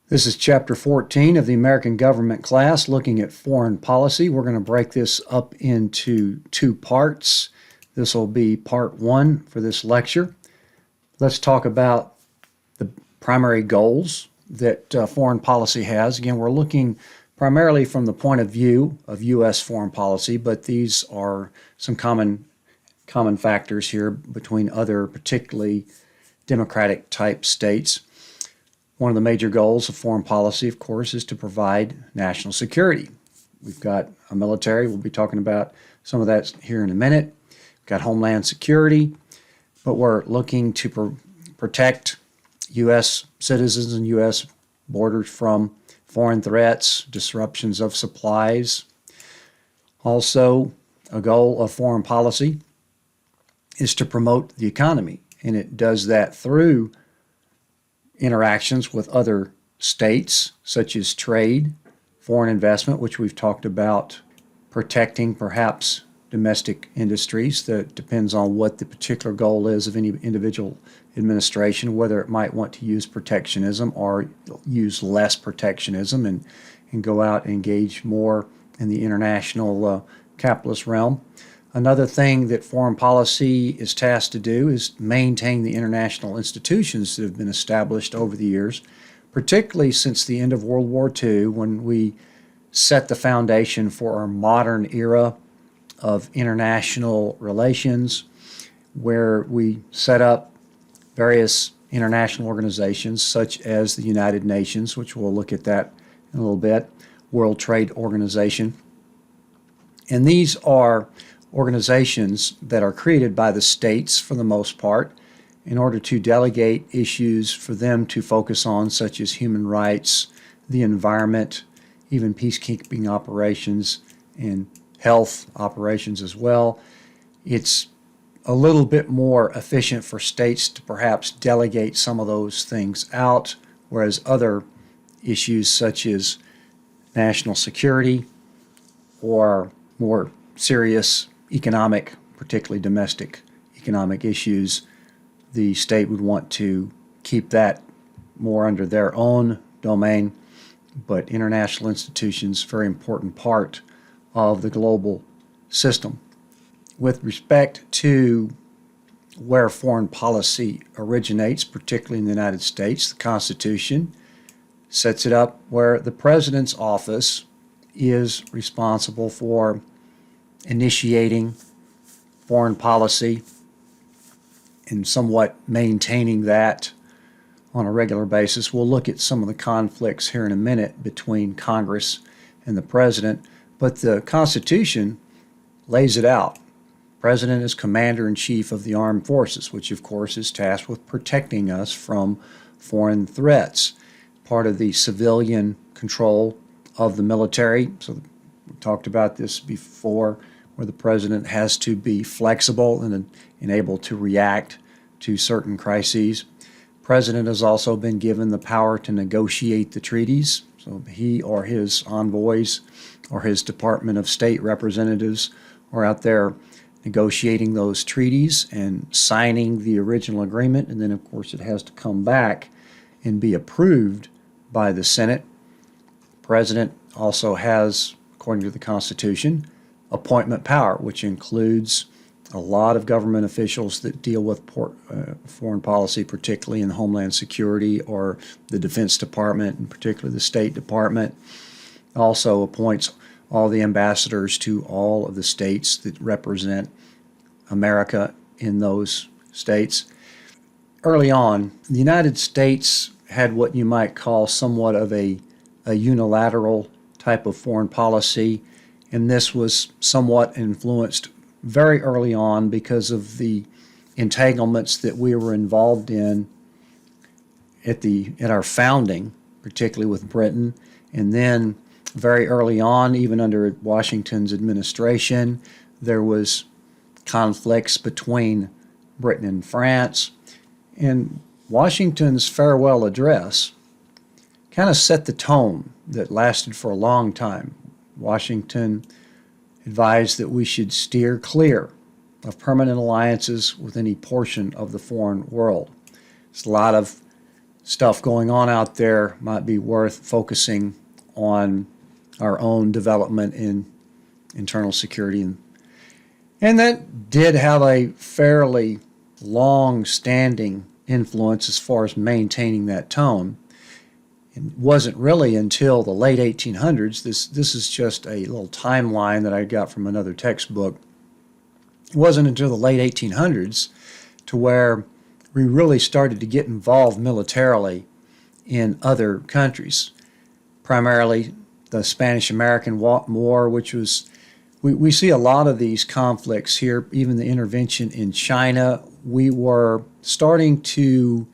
This is Chapter 14 of the American Government class, looking at foreign policy. We're going to break this up into two parts. This will be part one for this lecture. Let's talk about the primary goals that foreign policy has. Again, we're looking primarily from the point of view of U.S. foreign policy, but these are some common factors here between other particularly democratic type states. One of the major goals of foreign policy, of course, is to provide national security. We've got a military. We'll be talking about some of that here in a minute. We've got homeland security, but we're looking to protect U.S. citizens and U.S. borders from foreign threats, disruptions of supplies. Also, a goal of foreign policy is to promote the economy, and it does that through interactions with other states, such as trade, foreign investment, which we've talked about, protecting perhaps domestic industries. That depends on what the particular goal is of any individual administration, whether it might want to use protectionism or use less protectionism and go out and engage more in the international capitalist realm. Another thing that foreign policy is tasked to do is maintain the international institutions that have been established over the years, particularly since the end of World War II, when we set the foundation for our modern era of international relations, where we set up various international organizations such as the United Nations, which we'll look at that in a little bit, World Trade Organization. And these are organizations that are created by the states for the most part in order to delegate issues for them to focus on, such as human rights, the environment, even peacekeeping operations and health operations as well. It's a little bit more efficient for states to perhaps delegate some of those things out, whereas other issues such as national security or more serious economic, particularly domestic economic issues, the state would want to keep that more under their own domain. But international institutions, very important part of the global system. With respect to where foreign policy originates, particularly in the United States, the Constitution sets it up where the President's office is responsible for initiating foreign policy and somewhat maintaining that on a regular basis. We'll look at some of the conflicts here in a minute between Congress and the President, but the Constitution lays it out. The President is Commander-in-Chief of the Armed Forces, which of course is tasked with protecting us from foreign threats. Part of the civilian control of the military, so we talked about this before, where the President has to be flexible and able to react to certain crises. The President has also been given the power to negotiate the treaties, so he or his envoys or his Department of State representatives are out there negotiating those treaties and signing the original agreement, and then of course it has to come back and be approved by the Senate. The President also has, according to the Constitution, appointment power, which includes a lot of government officials that deal with foreign policy, particularly in Homeland Security or the Defense Department, and particularly the State Department. Also appoints all the ambassadors to all of the states that represent America in those states. Early on, the United States had what you might call somewhat of a unilateral type of foreign policy, and this was somewhat influenced very early on because of the entanglements that we were involved in at our founding, particularly with Britain, and then very early on, even under Washington's administration, there was conflicts between Britain and France. And Washington's farewell address kind of set the tone that lasted for a long time. Washington advised that we should steer clear of permanent alliances with any portion of the foreign world. There's a lot of stuff going on out there, might be worth focusing on our own development in internal security. And that did have a fairly long-standing influence as far as maintaining that tone. It wasn't really until the late 1800s, this is just a little timeline that I got from another textbook. It wasn't until the late 1800s to where we really started to get involved militarily in other countries, primarily the Spanish-American War, which was, we see a lot of these conflicts here, even the intervention in China. We were starting to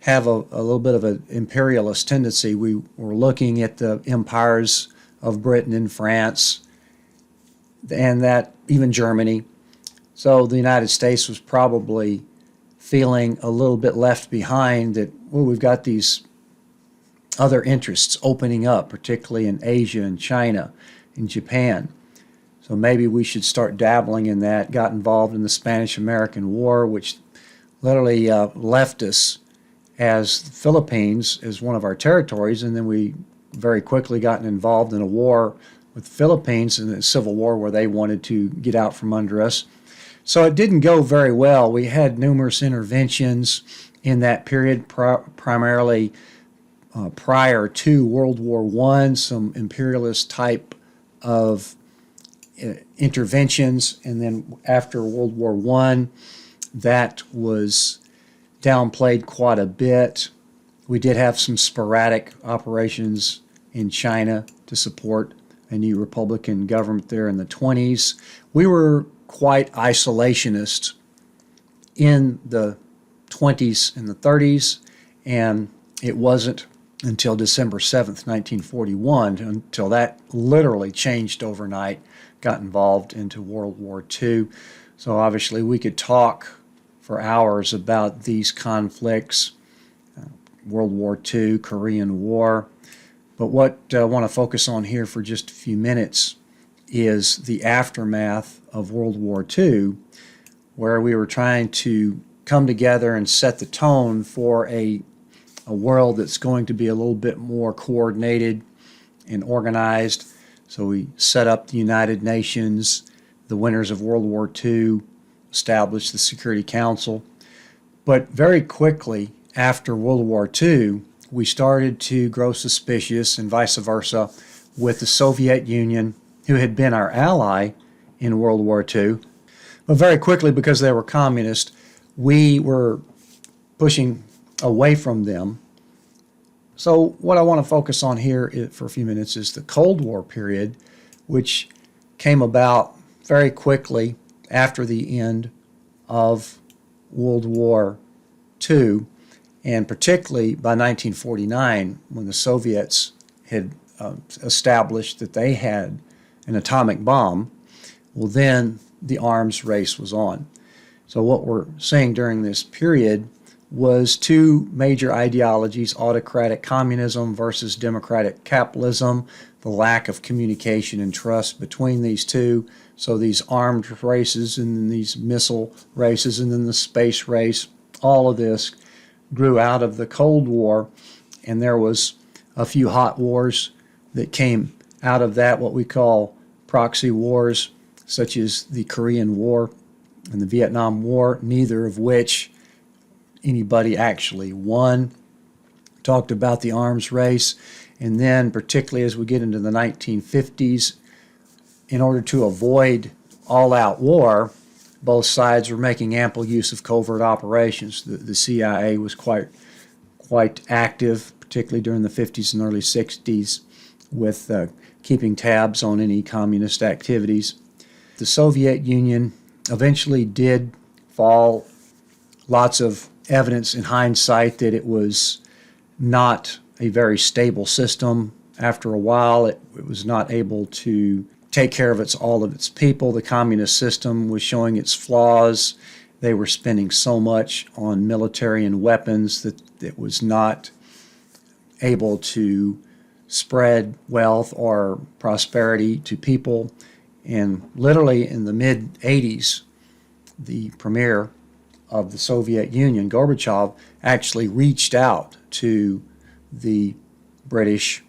have a little bit of an imperialist tendency. We were looking at the empires of Britain and France, and that even Germany. So the United States was probably feeling a little bit left behind, that, well, we've got these other interests opening up, particularly in Asia and China and Japan. So maybe we should start dabbling in that. Got involved in the Spanish-American War, which literally left us as the Philippines as one of our territories, and then we very quickly gotten involved in a war with the Philippines in a civil war where they wanted to get out from under us. So it didn't go very well. We had numerous interventions in that period, primarily prior to World War I, some imperialist type of interventions, and then after World War I, that was downplayed quite a bit. We did have some sporadic operations in China to support a new Republican government there in the 20s. We were quite isolationist in the 20s and the 30s, and it wasn't until December 7th, 1941, until that literally changed overnight, got involved into World War II. So obviously we could talk for hours about these conflicts, World War II, Korean War. But what I want to focus on here for just a few minutes is the aftermath of World War II, where we were trying to come together and set the tone for a world that's going to be a little bit more coordinated and organized. So we set up the United Nations, the winners of World War II, established the Security Council. But very quickly after World War II, we started to grow suspicious, and vice versa, with the Soviet Union, who had been our ally in World War II. But very quickly, because they were communist, we were pushing away from them. So what I want to focus on here for a few minutes is the Cold War period, which came about very quickly after the end of World War II, and particularly by 1949, when the Soviets had established that they had an atomic bomb. Well, then the arms race was on. So what we're seeing during this period was two major ideologies: autocratic communism versus democratic capitalism, the lack of communication and trust between these two. So these armed races and then these missile races and then the space race, all of this grew out of the Cold War, and there was a few hot wars that came out of that, what we call proxy wars, such as the Korean War and the Vietnam War, neither of which anybody actually won. Talked about the arms race, and then particularly as we get into the 1950s, in order to avoid all-out war, both sides were making ample use of covert operations. The CIA was quite active, particularly during the 50s and early 60s, with keeping tabs on any communist activities. The Soviet Union eventually did fall. Lots of evidence in hindsight that it was not a very stable system. After a while, it was not able to take care of all of its people. The communist system was showing its flaws. They were spending so much on military and weapons that it was not able to spread wealth or prosperity to people. And literally in the mid-'80s, the premier of the Soviet Union, Gorbachev, actually reached out to the British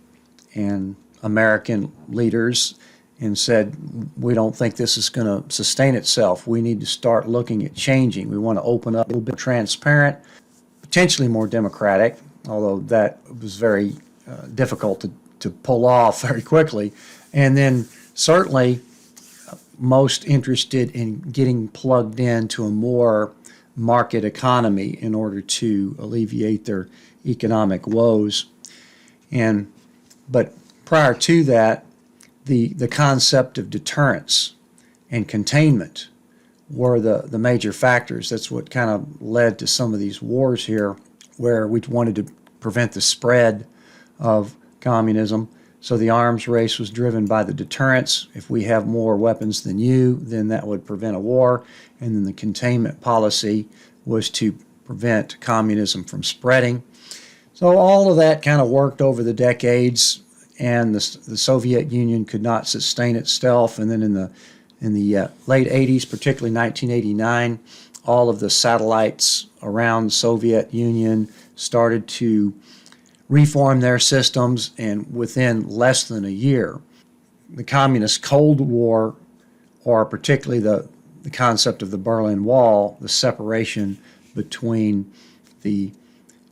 and American leaders and said, we don't think this is going to sustain itself. We need to start looking at changing. We want to open up a little bit transparent, potentially more democratic, although that was very difficult to pull off very quickly. And then certainly most interested in getting plugged into a more market economy in order to alleviate their economic woes. But prior to that, the concept of deterrence and containment were the major factors. That's what kind of led to some of these wars here, where we wanted to prevent the spread of communism. So the arms race was driven by the deterrence. If we have more weapons than you, then that would prevent a war. And then the containment policy was to prevent communism from spreading. So all of that kind of worked over the decades, and the Soviet Union could not sustain itself. And then in the late 80s, particularly 1989, all of the satellites around the Soviet Union started to reform their systems, and within less than a year, the Communist Cold War, or particularly the concept of the Berlin Wall, the separation between the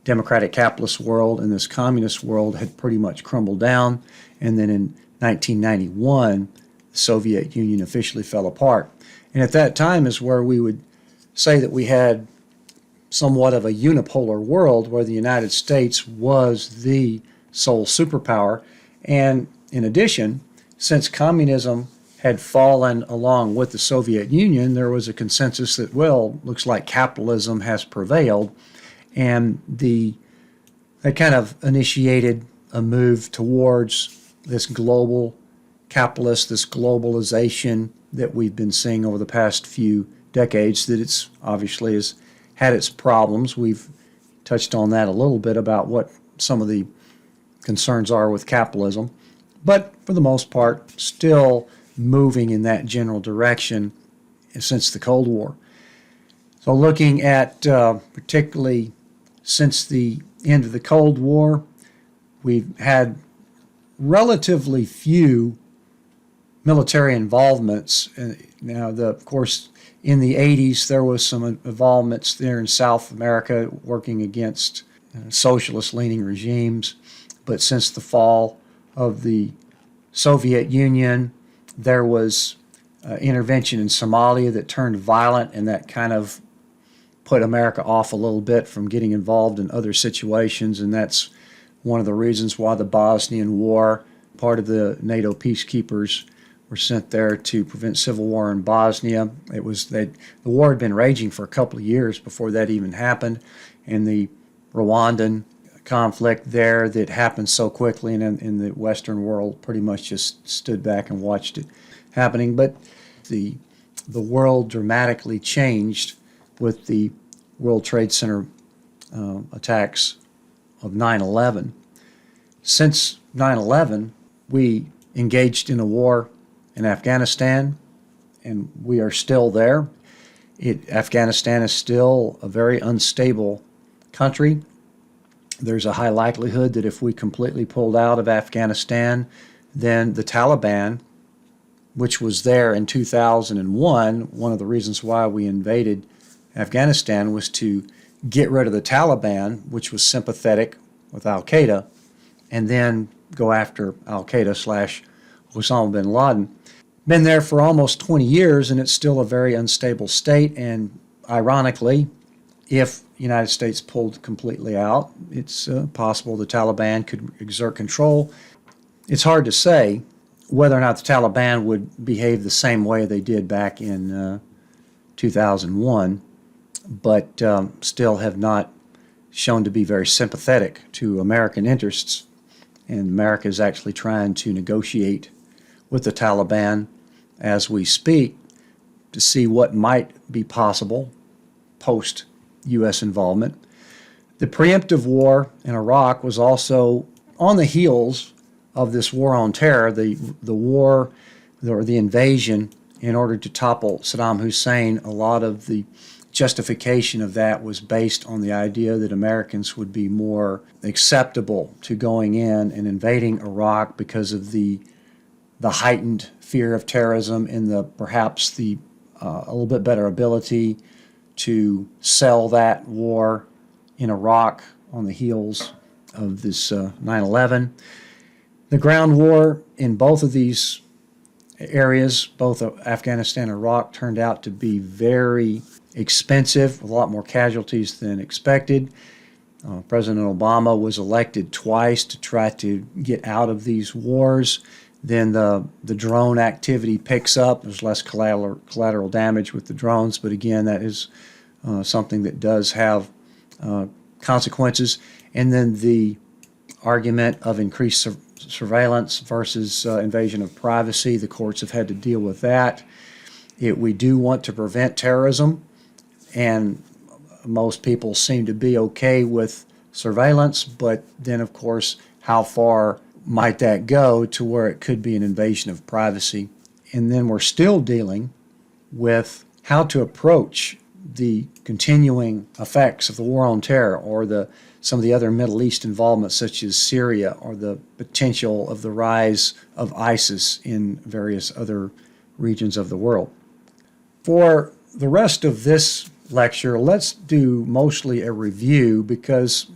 democratic capitalist world and this communist world, had pretty much crumbled down. And then in 1991, the Soviet Union officially fell apart. And at that time is where we would say that we had somewhat of a unipolar world, where the United States was the sole superpower. And in addition, since communism had fallen along with the Soviet Union, there was a consensus that, well, looks like capitalism has prevailed. And that kind of initiated a move towards this global capitalist, this globalization that we've been seeing over the past few decades, that it's obviously has had its problems. We've touched on that a little bit about what some of the concerns are with capitalism, but for the most part, still moving in that general direction since the Cold War. So looking at particularly since the end of the Cold War, we've had relatively few military involvements. Now, of course, in the 80s, there was some involvements there in South America working against socialist-leaning regimes. But since the fall of the Soviet Union, there was intervention in Somalia that turned violent, and that kind of put America off a little bit from getting involved in other situations. And that's one of the reasons why the Bosnian War, part of the NATO peacekeepers were sent there to prevent civil war in Bosnia. The war had been raging for a couple of years before that even happened, and the Rwandan conflict there that happened so quickly, and in the Western world pretty much just stood back and watched it happening. But the world dramatically changed with the World Trade Center attacks of 9/11. Since 9/11, we engaged in a war in Afghanistan, and we are still there. Afghanistan is still a very unstable country. There's a high likelihood that if we completely pulled out of Afghanistan, then the Taliban, which was there in 2001, one of the reasons why we invaded Afghanistan was to get rid of the Taliban, which was sympathetic with Al-Qaeda, and then go after Al-Qaeda / Osama bin Laden. Been there for almost 20 years, and it's still a very unstable state. And ironically, if the United States pulled completely out, it's possible the Taliban could exert control. It's hard to say whether or not the Taliban would behave the same way they did back in 2001, but still have not shown to be very sympathetic to American interests. And America is actually trying to negotiate with the Taliban as we speak to see what might be possible post-U.S. involvement. The preemptive war in Iraq was also on the heels of this war on terror, the war or the invasion in order to topple Saddam Hussein. A lot of the justification of that was based on the idea that Americans would be more acceptable to going in and invading Iraq because of the heightened fear of terrorism and perhaps the a little bit better ability to sell that war in Iraq on the heels of this 9/11. The ground war in both of these areas, both Afghanistan and Iraq, turned out to be very expensive, with a lot more casualties than expected. President Obama was elected twice to try to get out of these wars. Then the drone activity picks up. There's less collateral damage with the drones, but again, that is something that does have consequences. And then the argument of increased surveillance versus invasion of privacy. The courts have had to deal with that. We do want to prevent terrorism, and most people seem to be okay with surveillance, but then, of course, how far might that go to where it could be an invasion of privacy? And then we're still dealing with how to approach the continuing effects of the war on terror, or some of the other Middle East involvements such as Syria, or the potential of the rise of ISIS in various other regions of the world. For the rest of this lecture, let's do mostly a review, because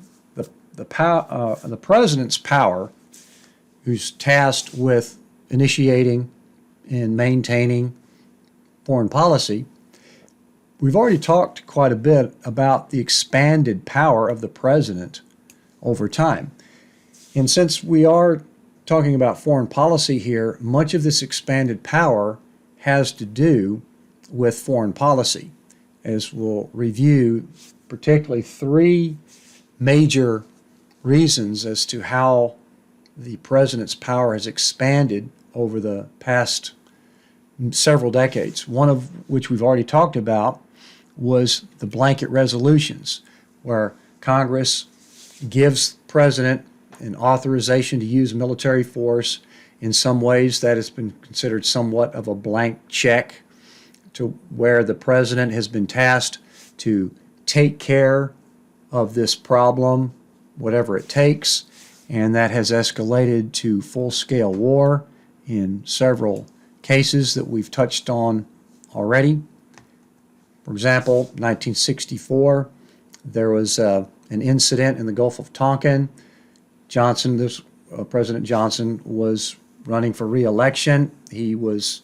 the president's power, who's tasked with initiating and maintaining foreign policy, we've already talked quite a bit about the expanded power of the president over time. And since we are talking about foreign policy here, much of this expanded power has to do with foreign policy, as we'll review particularly three major reasons as to how the president's power has expanded over the past several decades. One of which we've already talked about was the blanket resolutions, where Congress gives the president an authorization to use military force. In some ways, that has been considered somewhat of a blank check, to where the president has been tasked to take care of this problem, whatever it takes, and that has escalated to full-scale war in several cases that we've touched on already. For example, 1964, there was an incident in the Gulf of Tonkin. President Johnson was running for re-election. He was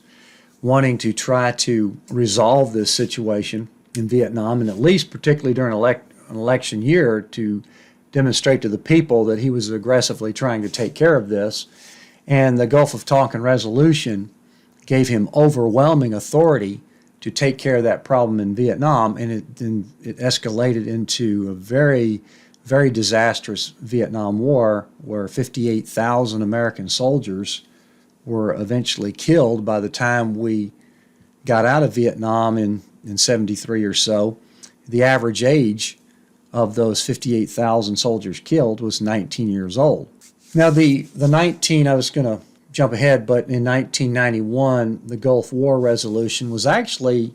wanting to try to resolve this situation in Vietnam, and at least particularly during an election year, to demonstrate to the people that he was aggressively trying to take care of this. And the Gulf of Tonkin resolution gave him overwhelming authority to take care of that problem in Vietnam, and it escalated into a very, very disastrous Vietnam War, where 58,000 American soldiers were eventually killed by the time we got out of Vietnam in 73 or so. The average age of those 58,000 soldiers killed was 19 years old. Now, the 19, I was going to jump ahead, but in 1991, the Gulf War resolution was actually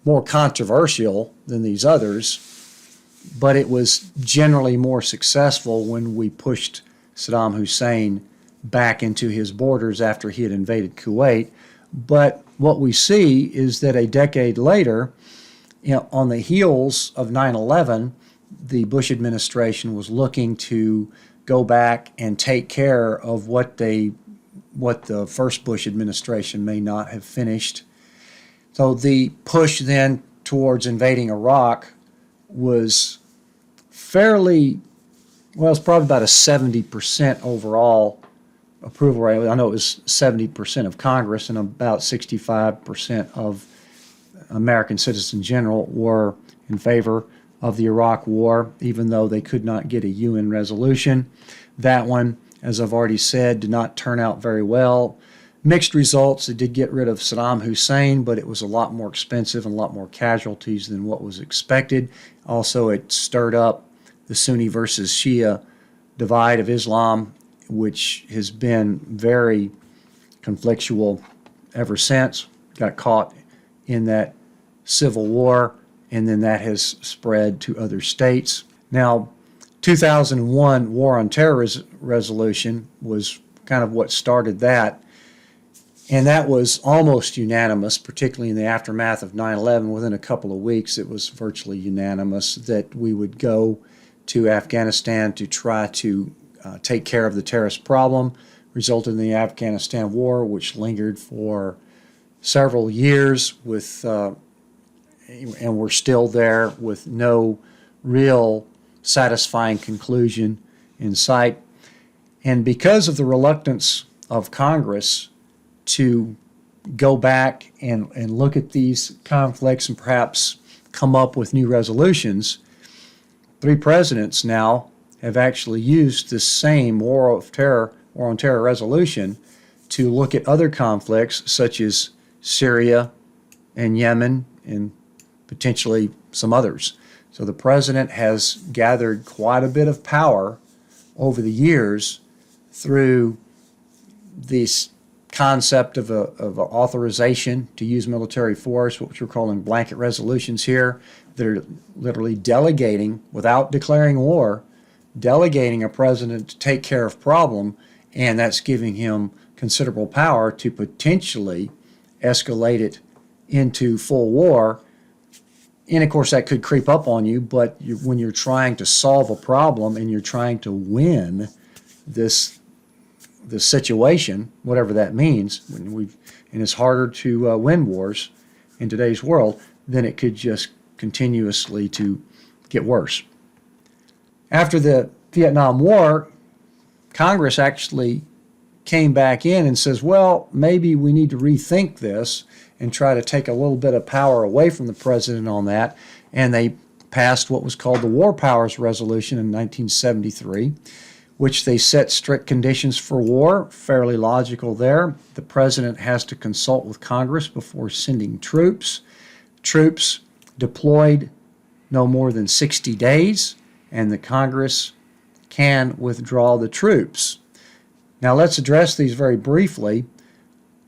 more controversial than these others, but it was generally more successful when we pushed Saddam Hussein back into his borders after he had invaded Kuwait. But what we see is that a decade later, on the heels of 9/11, the Bush administration was looking to go back and take care of what the first Bush administration may not have finished. So the push then towards invading Iraq was it's probably about a 70% overall approval rate. I know it was 70% of Congress, and about 65% of American citizens in general were in favor of the Iraq War, even though they could not get a UN resolution. That one, as I've already said, did not turn out very well. Mixed results. It did get rid of Saddam Hussein, but it was a lot more expensive and a lot more casualties than what was expected. Also, it stirred up the Sunni versus Shia divide of Islam, which has been very conflictual ever since. Got caught in that civil war and then that has spread to other states. Now, 2001 War on Terror resolution was kind of what started that, and that was almost unanimous, particularly in the aftermath of 9/11. Within a couple of weeks, it was virtually unanimous that we would go to Afghanistan to try to take care of the terrorist problem, resulted in the Afghanistan war, which lingered for several years and we're still there with no real satisfying conclusion in sight. And because of the reluctance of Congress to go back and look at these conflicts and perhaps come up with new resolutions, 3 presidents now have actually used this same War on Terror resolution to look at other conflicts such as Syria and Yemen and potentially some others. So the president has gathered quite a bit of power over the years through this concept of a authorization to use military force, which we're calling blanket resolutions here. They're literally delegating, without declaring war, delegating a president to take care of problem, and that's giving him considerable power to potentially escalate it into full war. And of course that could creep up on you, but when you're trying to solve a problem and you're trying to win this situation, whatever that means, and it's harder to win wars in today's world, then it could just continuously to get worse. After the Vietnam War, Congress actually came back in and says, well, maybe we need to rethink this and try to take a little bit of power away from the president on that. And they passed what was called the War Powers Resolution in 1973, which they set strict conditions for war, fairly logical there. The president has to consult with Congress before sending troops. Troops deployed no more than 60 days, and the Congress can withdraw the troops. Now let's address these very briefly.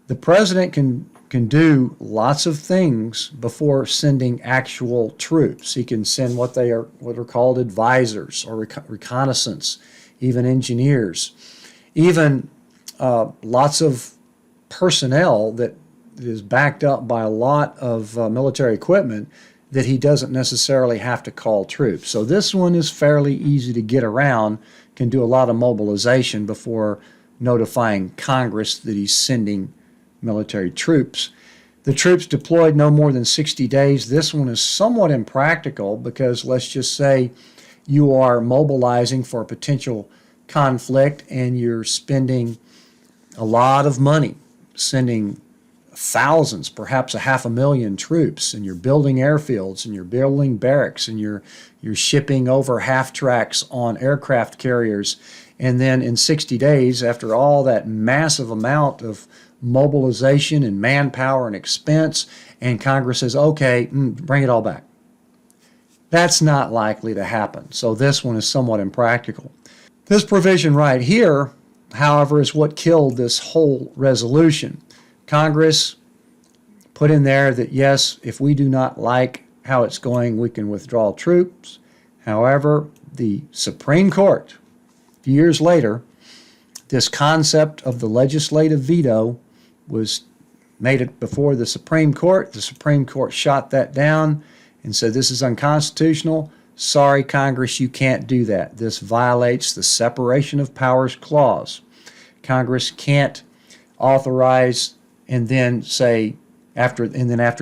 The president can do lots of things before sending actual troops. He can send what are called advisors or reconnaissance, even engineers, even lots of personnel that is backed up by a lot of military equipment that he doesn't necessarily have to call troops. So this one is fairly easy to get around, can do a lot of mobilization before notifying Congress that he's sending military troops. The troops deployed no more than 60 days. This one is somewhat impractical because let's just say you are mobilizing for a potential conflict and you're spending a lot of money sending thousands, perhaps 500,000 troops, and you're building airfields and you're building barracks and you're shipping over half tracks on aircraft carriers. And then in 60 days, after all that massive amount of mobilization and manpower and expense, and Congress says, okay, bring it all back. That's not likely to happen. So this one is somewhat impractical. This provision right here, however, is what killed this whole resolution. Congress put in there that, yes, if we do not like how it's going, we can withdraw troops. However, the Supreme Court, a few years later, this concept of the legislative veto was made it before the Supreme Court. The Supreme Court shot that down and said this is unconstitutional. Sorry, Congress, you can't do that. This violates the separation of powers clause. Congress can't authorize and then say after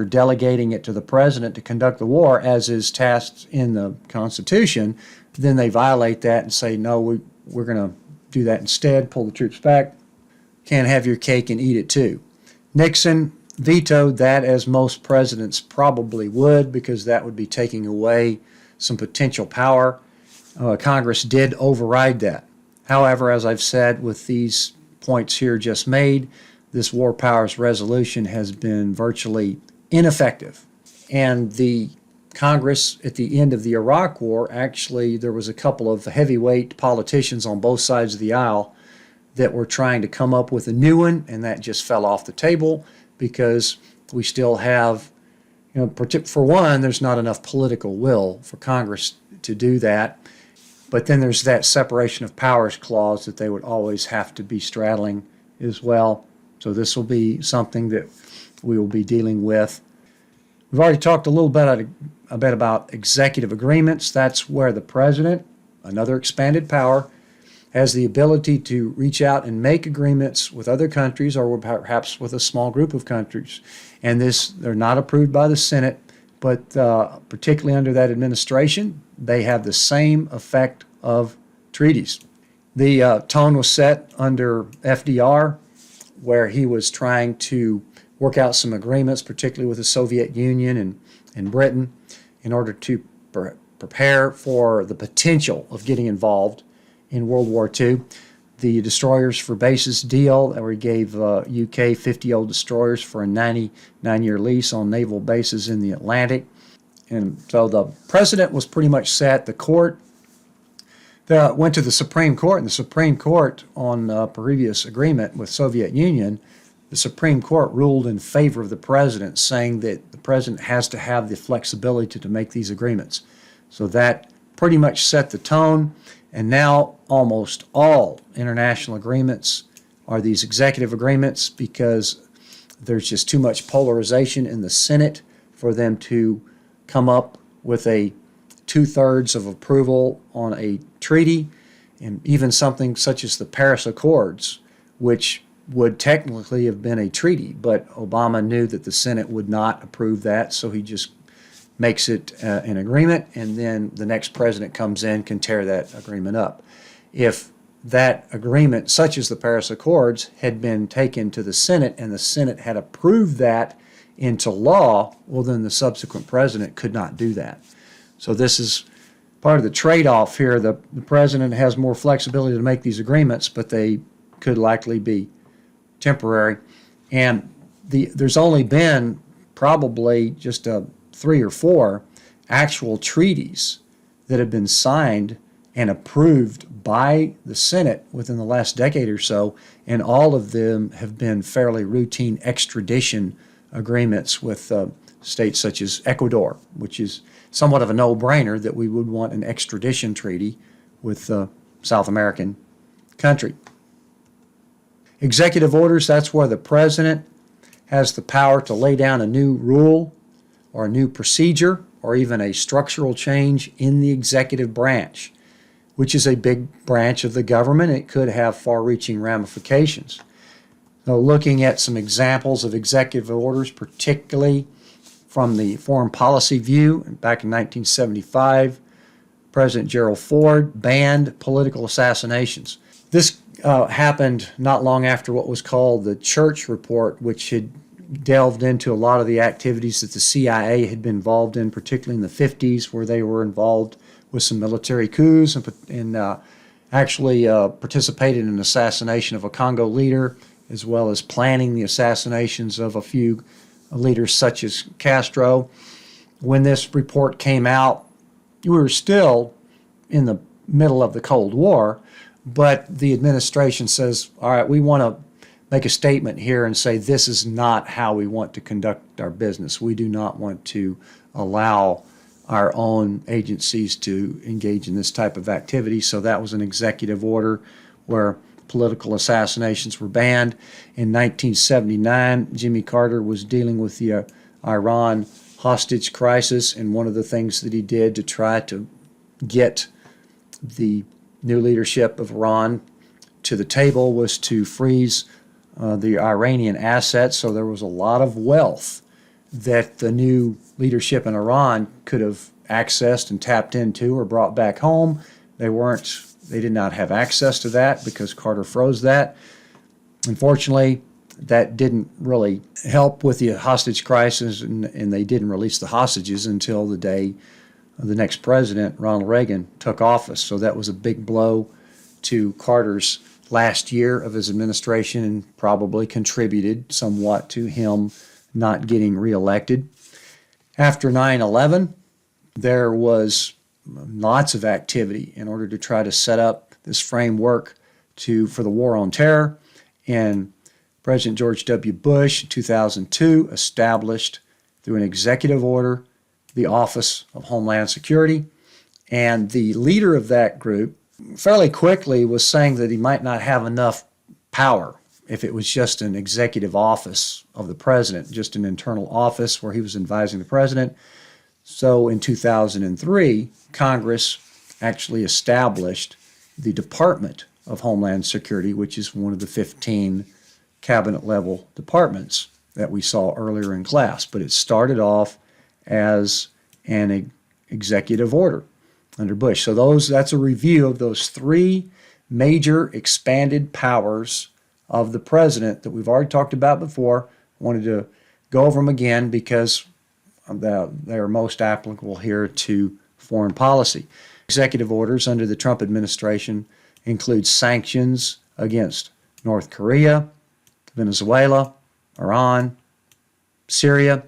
delegating it to the president to conduct the war as is tasked in the Constitution, then they violate that and say no, we're going to do that instead, pull the troops back. Can't have your cake and eat it too. Nixon vetoed that, as most presidents probably would, because that would be taking away some potential power. Congress did override that. However, as I've said with these points here just made, this War Powers Resolution has been virtually ineffective. And the Congress at the end of the Iraq War, actually there was a couple of heavyweight politicians on both sides of the aisle that were trying to come up with a new one, and that just fell off the table because we still have For one, there's not enough political will for Congress to do that. But then there's that separation of powers clause that they would always have to be straddling as well. So this will be something that we will be dealing with. We've already talked a little bit about executive agreements. That's where the president, another expanded power, has the ability to reach out and make agreements with other countries or perhaps with a small group of countries. And they're not approved by the Senate, but particularly under that administration, they have the same effect of treaties. The tone was set under FDR, where he was trying to work out some agreements, particularly with the Soviet Union and Britain, in order to prepare for the potential of getting involved in World War II. The destroyers for bases deal, where he gave UK 50 old destroyers for a 99-year lease on naval bases in the Atlantic. And so the president was pretty much set. The court went to the Supreme Court, and the Supreme Court, on a previous agreement with Soviet Union, the Supreme Court ruled in favor of the president, saying that the president has to have the flexibility to make these agreements. So that pretty much set the tone, and now almost all international agreements are these executive agreements because there's just too much polarization in the Senate for them to come up with a 2/3 of approval on a treaty, and even something such as the Paris Accords, which would technically have been a treaty, but Obama knew that the Senate would not approve that, so he just makes it an agreement, and then the next president comes in, can tear that agreement up. If that agreement, such as the Paris Accords, had been taken to the Senate and the Senate had approved that into law, well, then the subsequent president could not do that. So this is part of the trade-off here. The president has more flexibility to make these agreements, but they could likely be temporary. And there's only been probably just 3 or 4 actual treaties that have been signed and approved by the Senate within the last decade or so, and all of them have been fairly routine extradition agreements with states such as Ecuador, which is somewhat of a no-brainer that we would want an extradition treaty with a South American country. Executive orders, that's where the president has the power to lay down a new rule or a new procedure or even a structural change in the executive branch, which is a big branch of the government. It could have far-reaching ramifications. So looking at some examples of executive orders, particularly from the foreign policy view, back in 1975, President Gerald Ford banned political assassinations. This happened not long after what was called the Church Report, which had delved into a lot of the activities that the CIA had been involved in, particularly in the 50s, where they were involved with some military coups and actually participated in an assassination of a Congo leader, as well as planning the assassinations of a few leaders such as Castro. When this report came out, we were still in the middle of the Cold War, but the administration says, all right, we want to make a statement here and say this is not how we want to conduct our business. We do not want to allow our own agencies to engage in this type of activity. So that was an executive order where political assassinations were banned. In 1979, Jimmy Carter was dealing with the Iran hostage crisis, and one of the things that he did to try to get the new leadership of Iran to the table was to freeze the Iranian assets. So there was a lot of wealth that the new leadership in Iran could have accessed and tapped into or brought back home. They did not have access to that because Carter froze that. Unfortunately, that didn't really help with the hostage crisis, and they didn't release the hostages until the day the next president, Ronald Reagan, took office. So that was a big blow to Carter's last year of his administration and probably contributed somewhat to him not getting reelected. After 9/11, there was lots of activity in order to try to set up this framework for the war on terror. And President George W. Bush in 2002 established through an executive order, the Office of Homeland Security. And the leader of that group fairly quickly was saying that he might not have enough power if it was just an executive office of the president, just an internal office where he was advising the president. So in 2003, Congress actually established the Department of Homeland Security, which is one of the 15 cabinet-level departments that we saw earlier in class. But it started off as an executive order under Bush. So that's a review of those three major expanded powers of the president that we've already talked about before. I wanted to go over them again because they're most applicable here to foreign policy. Executive orders under the Trump administration include sanctions against North Korea, Venezuela, Iran, Syria.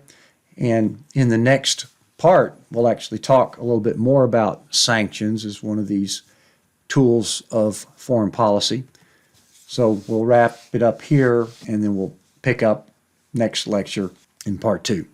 And in the next part, we'll actually talk a little bit more about sanctions as one of these tools of foreign policy. So we'll wrap it up here, and then we'll pick up next lecture in part 2.